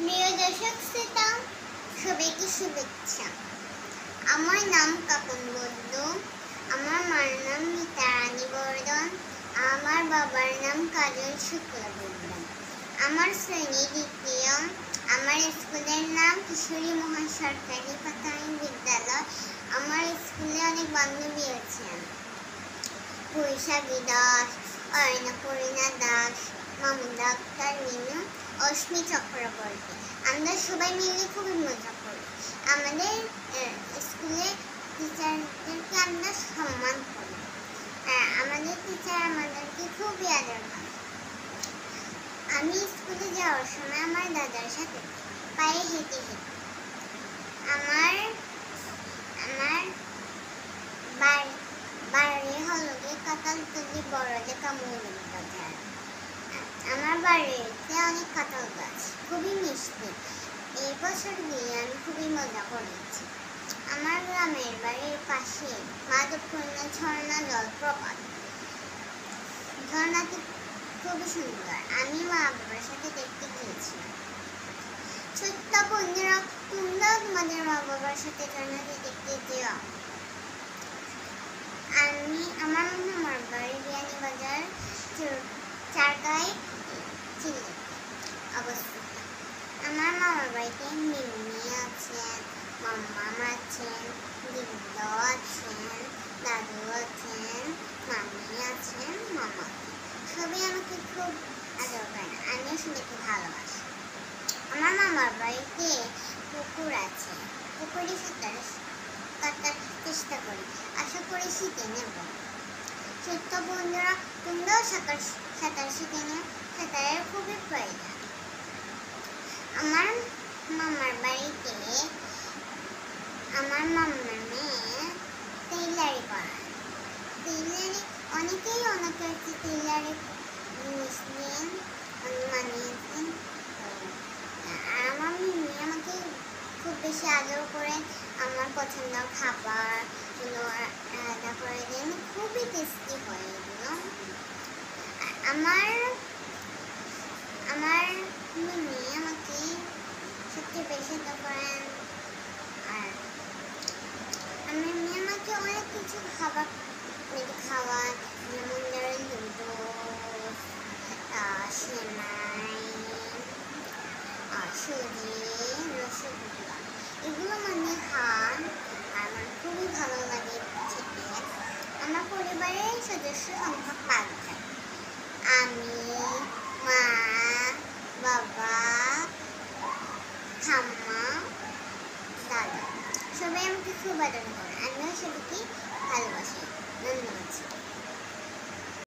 প্রিয় দর্শক শ্রোতা, সবাইকে শুভেচ্ছা। আমার নাম কাপন বন্ধু। আমার মার নাম মিতা রানী বর্ধন। আমার বাবার নাম কাজল শুক্লবর্ধন। আমার শ্রেণী দ্বিতীয়। আমার স্কুলের নাম কিশোরী মহাসরকারি প্রাথমিক বিদ্যালয়। আমার স্কুলে অনেক বান্ধবী আছে। বৈশাখী দাস, অর্ণপূর্ণা দাস, মামুদা আক্তার মিনু, অশ্মি চক্রবর্তী। আমরা সবাই মিলে খুবই মজা করি। আমাদের স্কুলে টিচারদেরকে আমরা সম্মান করি। আমাদের টিচার আমাদেরকে খুবই আদর করে। আমি স্কুলে যাওয়ার সময় আমার দাদার সাথে পায়ে হেঁটে হেঁটে আমার বাড়ি হলো গিয়ে কাঁঠালতলি বড়দের কামরুল বাজার। আমার বাড়িতে অনেক কাঁঠাল গাছ, খুবই মিষ্টি। এই বছর গিয়ে আমি খুবই মজা করেছি। আমার গ্রামের বাড়ির পাশে মাধবপূর্ণা ঝর্ণা জলপ্রপাত। ঝর্ণাটি খুবই সুন্দর। আমি মা বাবার সাথে দেখতে গিয়েছিলাম। ছোট্ট বন্ধুরা, তোমরাও তোমাদের মা বাবার সাথে ঝর্ণাটি দেখতে যেও। আমার মামার বাড়ি বিয়ানীবাজার চারগাঁয় অবস্থিত। আমার মামার বাড়িতে মিমি আছেন, মাম্মাম আছেন, দিদি আছেন, দাদু আছেন, মামি আছেন, মামা আছেন। সবাই আমাকে খুব আদর করেন, আমিও সবাইকে ভালোবাসি। আমার মামার বাড়িতে পুকুর আছে। পুকুরে সাঁতার কাটার চেষ্টা করি, আশা করি শিখে নেব। ছোট্ট বন্ধুরা, তোমরাও সাঁতার শিখে নেও। সাঁতারের খুবই প্রয়োজন। আমার মামার বাড়িতে আমার মামার মেয়ে টেইলারি করায়। অনেকেই টেইলারি জিনিস নেন, মানিয়েছেন। আর আমার মিমি আমাকে খুব বেশি আদর করেন। আমার পছন্দের খাবারগুলো রান্না করে দেন, খুবই টেস্টি হয় এগুলো। আমার মিমি আমাকে সবচেয়ে বেশি আদর করেন। আর আমার মিমি আমাকে অনেক কিছু খাবার খাওয়ান, যেমন ধরেন নুডলস, সেমাই, সুজি, রসগোল্লা, এগুলো মানে খান। আমার খুবই ভালো লাগে খেতে। আমার পরিবারের সদস্য সংখ্যা 5 জন। আমি, মা, বাবা, ঠাম্মা, দাদা। সবাই আমাকে খুব আদর করে, আমিও সবাইকে ভালো